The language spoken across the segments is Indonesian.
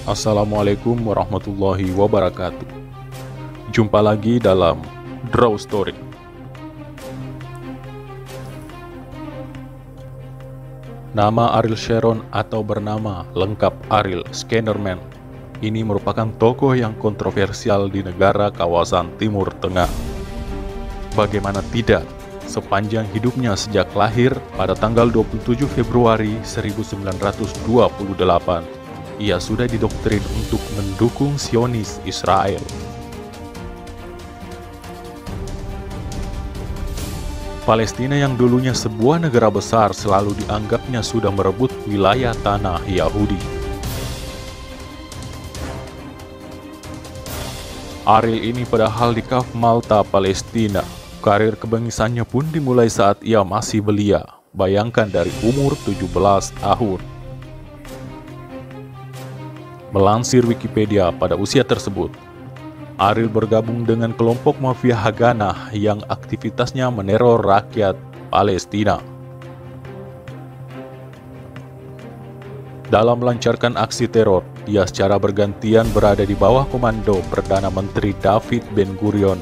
Assalamualaikum warahmatullahi wabarakatuh. Jumpa lagi dalam Draw Story. Nama Ariel Sharon atau bernama lengkap Ariel Scannerman ini merupakan tokoh yang kontroversial di negara kawasan Timur Tengah. Bagaimana tidak, sepanjang hidupnya sejak lahir pada tanggal 27 Februari 1928, ia sudah didoktrin untuk mendukung Zionis Israel. Palestina yang dulunya sebuah negara besar selalu dianggapnya sudah merebut wilayah tanah Yahudi. Ariel ini padahal di Kaf Malta, Palestina. Karir kebengisannya pun dimulai saat ia masih belia, bayangkan dari umur 17 tahun. Melansir Wikipedia, pada usia tersebut, Ariel bergabung dengan kelompok mafia Haganah yang aktivitasnya meneror rakyat Palestina. Dalam melancarkan aksi teror, ia secara bergantian berada di bawah komando Perdana Menteri David Ben-Gurion,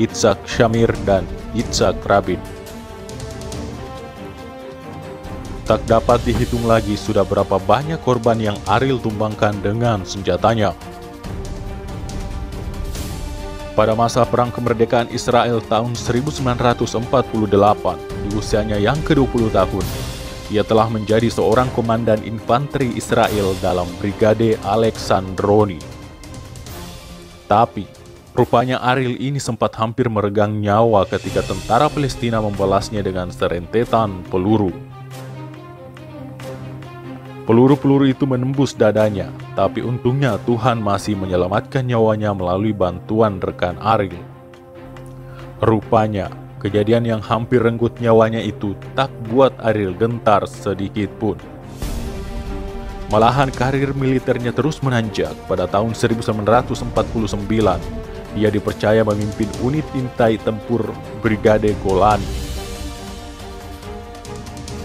Yitzhak Shamir, dan Yitzhak Rabin. Tak dapat dihitung lagi sudah berapa banyak korban yang Ariel tumbangkan dengan senjatanya. Pada masa Perang Kemerdekaan Israel tahun 1948, di usianya yang ke-20 tahun, ia telah menjadi seorang komandan infanteri Israel dalam Brigade Alexandroni. Tapi, rupanya Ariel ini sempat hampir meregang nyawa ketika tentara Palestina membalasnya dengan serentetan peluru. Peluru-peluru itu menembus dadanya, tapi untungnya Tuhan masih menyelamatkan nyawanya melalui bantuan rekan Ariel. Rupanya, kejadian yang hampir renggut nyawanya itu tak buat Ariel gentar sedikit pun. Malahan karir militernya terus menanjak. Pada tahun 1949, ia dipercaya memimpin unit intai tempur Brigade Golani.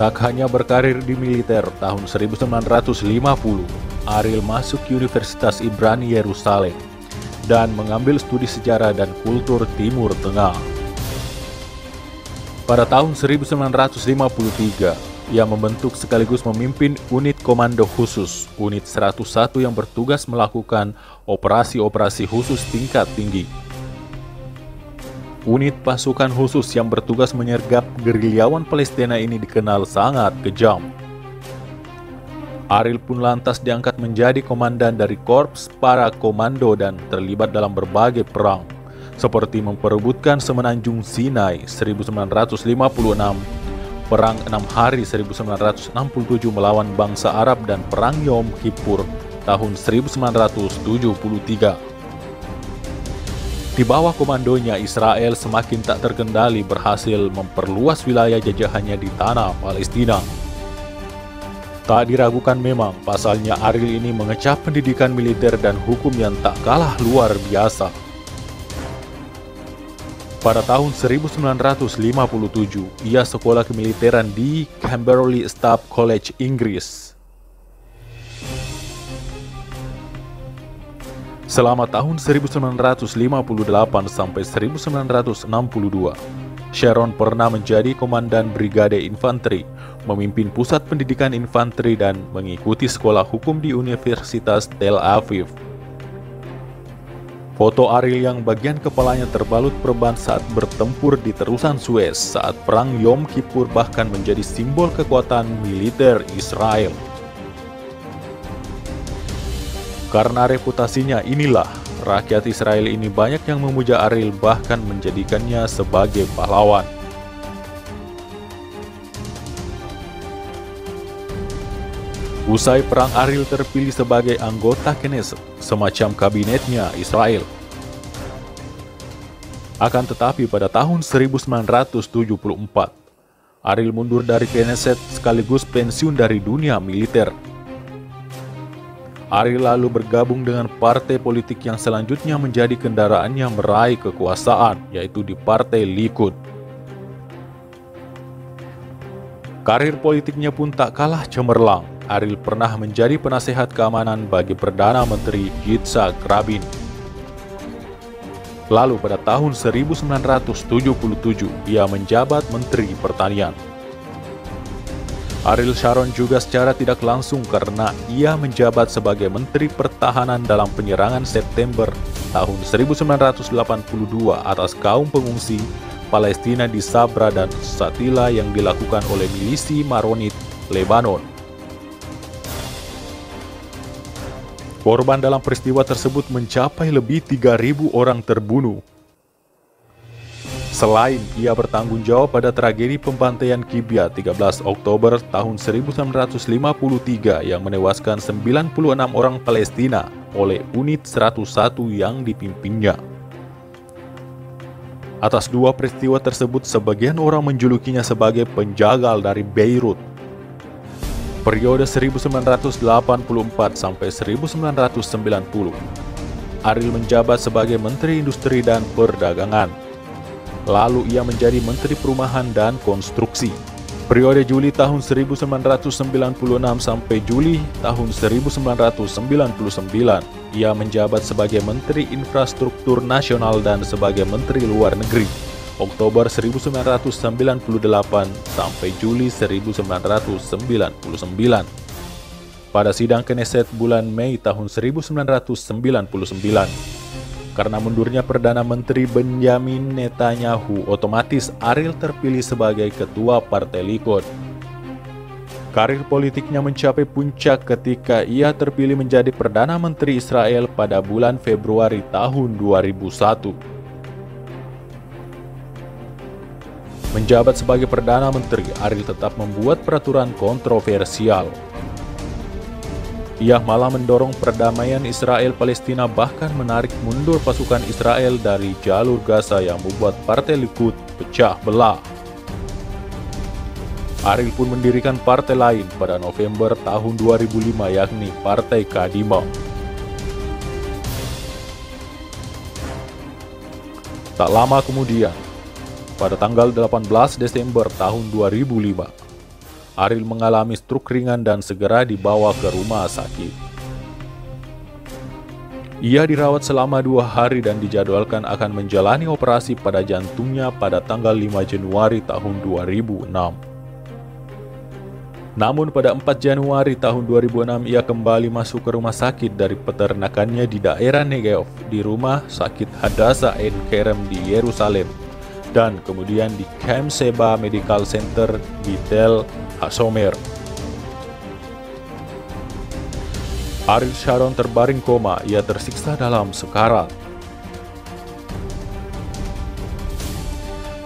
Tak hanya berkarir di militer, tahun 1950, Ariel masuk Universitas Ibrani Yerusalem dan mengambil studi sejarah dan kultur Timur Tengah. Pada tahun 1953, ia membentuk sekaligus memimpin unit komando khusus, unit 101 yang bertugas melakukan operasi-operasi khusus tingkat tinggi. Unit pasukan khusus yang bertugas menyergap gerilyawan Palestina ini dikenal sangat kejam. Ariel pun lantas diangkat menjadi komandan dari korps para komando dan terlibat dalam berbagai perang, seperti memperebutkan Semenanjung Sinai 1956, Perang 6 Hari 1967 melawan bangsa Arab, dan Perang Yom Kippur tahun 1973. Di bawah komandonya, Israel semakin tak terkendali berhasil memperluas wilayah jajahannya di tanah Palestina. Tak diragukan memang, pasalnya Ariel ini mengecap pendidikan militer dan hukum yang tak kalah luar biasa. Pada tahun 1957, ia sekolah kemiliteran di Camberley Staff College, Inggris. Selama tahun 1958 sampai 1962, Sharon pernah menjadi komandan Brigade Infanteri, memimpin pusat pendidikan infanteri, dan mengikuti sekolah hukum di Universitas Tel Aviv. Foto Ariel yang bagian kepalanya terbalut perban saat bertempur di terusan Suez saat Perang Yom Kippur bahkan menjadi simbol kekuatan militer Israel. Karena reputasinya inilah, rakyat Israel ini banyak yang memuja Ariel bahkan menjadikannya sebagai pahlawan. Usai perang, Ariel terpilih sebagai anggota Knesset, semacam kabinetnya Israel. Akan tetapi pada tahun 1974, Ariel mundur dari Knesset sekaligus pensiun dari dunia militer. Ariel lalu bergabung dengan partai politik yang selanjutnya menjadi kendaraannya meraih kekuasaan, yaitu di Partai Likud. Karir politiknya pun tak kalah cemerlang. Ariel pernah menjadi penasehat keamanan bagi Perdana Menteri Yitzhak Rabin. Lalu pada tahun 1977, ia menjabat Menteri Pertanian. Ariel Sharon juga secara tidak langsung karena ia menjabat sebagai Menteri Pertahanan dalam penyerangan September tahun 1982 atas kaum pengungsi Palestina di Sabra dan Shatila yang dilakukan oleh milisi Maronit, Lebanon. Korban dalam peristiwa tersebut mencapai lebih 3.000 orang terbunuh. Selain ia bertanggung jawab pada tragedi pembantaian Kibia 13 Oktober tahun 1953 yang menewaskan 96 orang Palestina oleh unit 101 yang dipimpinnya. Atas dua peristiwa tersebut, sebagian orang menjulukinya sebagai penjagal dari Beirut. Periode 1984 sampai 1990, Ariel menjabat sebagai Menteri Industri dan Perdagangan. Lalu ia menjadi Menteri Perumahan dan Konstruksi. Periode Juli tahun 1996 sampai Juli tahun 1999, ia menjabat sebagai Menteri Infrastruktur Nasional dan sebagai Menteri Luar Negeri. Oktober 1998 sampai Juli 1999. Pada sidang Knesset bulan Mei tahun 1999, karena mundurnya Perdana Menteri Benjamin Netanyahu, otomatis Ariel terpilih sebagai Ketua Partai Likud. Karir politiknya mencapai puncak ketika ia terpilih menjadi Perdana Menteri Israel pada bulan Februari tahun 2001. Menjabat sebagai Perdana Menteri, Ariel tetap membuat peraturan kontroversial. Ia malah mendorong perdamaian Israel-Palestina, bahkan menarik mundur pasukan Israel dari jalur Gaza yang membuat Partai Likud pecah belah. Ariel pun mendirikan partai lain pada November tahun 2005, yakni Partai Kadima. Tak lama kemudian, pada tanggal 18 Desember tahun 2005, Ariel mengalami stroke ringan dan segera dibawa ke rumah sakit. Ia dirawat selama 2 hari dan dijadwalkan akan menjalani operasi pada jantungnya pada tanggal 5 Januari tahun 2006. Namun pada 4 Januari tahun 2006 ia kembali masuk ke rumah sakit dari peternakannya di daerah Negev di Rumah Sakit Hadassah Ein Kerem di Yerusalem, dan kemudian di Camp Sheba Medical Center di Tel Hashomer. Ariel Sharon terbaring koma, ia tersiksa dalam sekarat.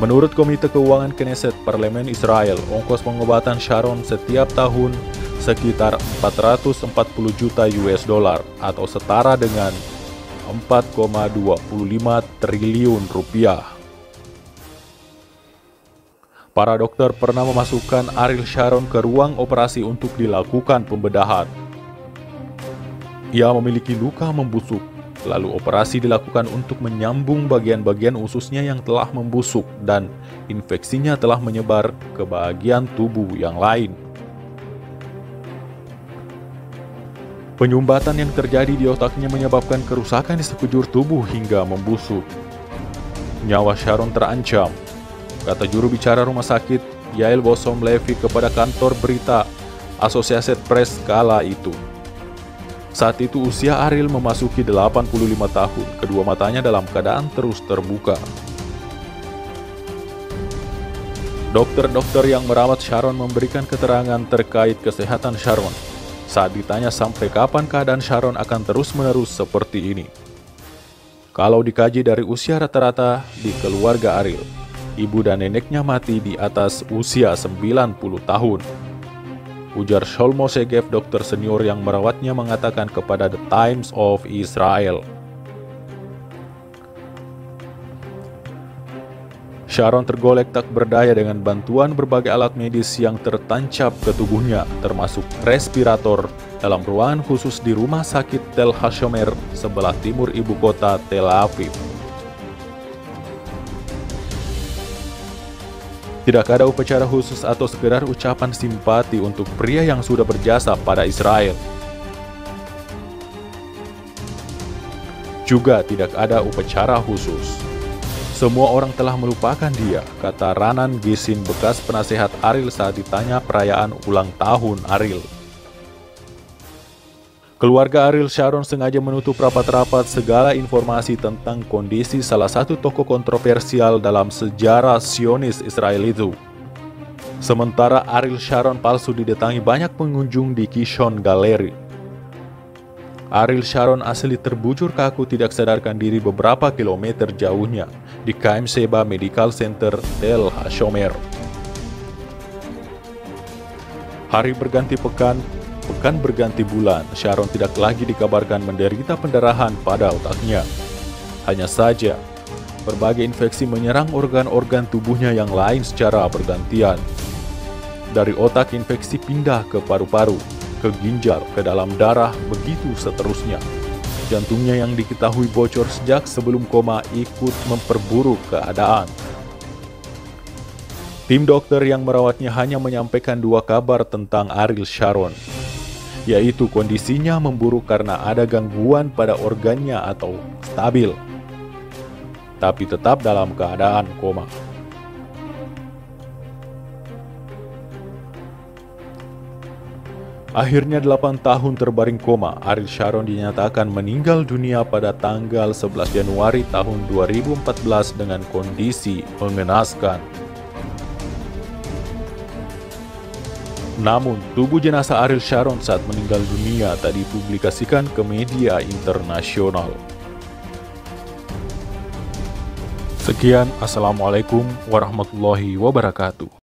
Menurut Komite Keuangan Knesset Parlemen Israel, ongkos pengobatan Sharon setiap tahun sekitar 440 juta US dollar atau setara dengan 4,25 triliun rupiah. Para dokter pernah memasukkan Ariel Sharon ke ruang operasi untuk dilakukan pembedahan. Ia memiliki luka membusuk, lalu operasi dilakukan untuk menyambung bagian-bagian ususnya yang telah membusuk dan infeksinya telah menyebar ke bagian tubuh yang lain. Penyumbatan yang terjadi di otaknya menyebabkan kerusakan di sekujur tubuh hingga membusuk. Nyawa Sharon terancam, kata juru bicara rumah sakit Yael Bosom Levi kepada kantor berita Associated Press kala itu. Saat itu usia Ariel memasuki 85 tahun, kedua matanya dalam keadaan terus terbuka. Dokter-dokter yang merawat Sharon memberikan keterangan terkait kesehatan Sharon. Saat ditanya sampai kapan keadaan Sharon akan terus-menerus seperti ini. Kalau dikaji dari usia rata-rata di keluarga Ariel, ibu dan neneknya mati di atas usia 90 tahun. Ujar Shlomo Segev, dokter senior yang merawatnya, mengatakan kepada The Times of Israel. Sharon tergolek tak berdaya dengan bantuan berbagai alat medis yang tertancap ke tubuhnya, termasuk respirator, dalam ruangan khusus di rumah sakit Tel Hashomer sebelah timur ibu kota Tel Aviv. Tidak ada upacara khusus atau sekedar ucapan simpati untuk pria yang sudah berjasa pada Israel. Juga tidak ada upacara khusus. Semua orang telah melupakan dia, kata Ranan Gisin, bekas penasehat Ariel saat ditanya perayaan ulang tahun Ariel. Keluarga Ariel Sharon sengaja menutup rapat-rapat segala informasi tentang kondisi salah satu tokoh kontroversial dalam sejarah Zionis Israel itu. Sementara Ariel Sharon palsu didatangi banyak pengunjung di Kishon Gallery. Ariel Sharon asli terbujur kaku tidak sadarkan diri beberapa kilometer jauhnya di KM Sheba Medical Center Tel HaShomer. Hari berganti pekan berganti bulan, Sharon tidak lagi dikabarkan menderita pendarahan pada otaknya. Hanya saja, berbagai infeksi menyerang organ-organ tubuhnya yang lain secara bergantian. Dari otak infeksi pindah ke paru-paru, ke ginjal, ke dalam darah, begitu seterusnya. Jantungnya yang diketahui bocor sejak sebelum koma ikut memperburuk keadaan. Tim dokter yang merawatnya hanya menyampaikan dua kabar tentang Ariel Sharon, yaitu kondisinya memburuk karena ada gangguan pada organnya atau stabil, tapi tetap dalam keadaan koma. Akhirnya 8 tahun terbaring koma, Ariel Sharon dinyatakan meninggal dunia pada tanggal 11 Januari tahun 2014 dengan kondisi mengenaskan. Namun, tubuh jenazah Ariel Sharon saat meninggal dunia tak dipublikasikan ke media internasional. Sekian, Assalamualaikum warahmatullahi wabarakatuh.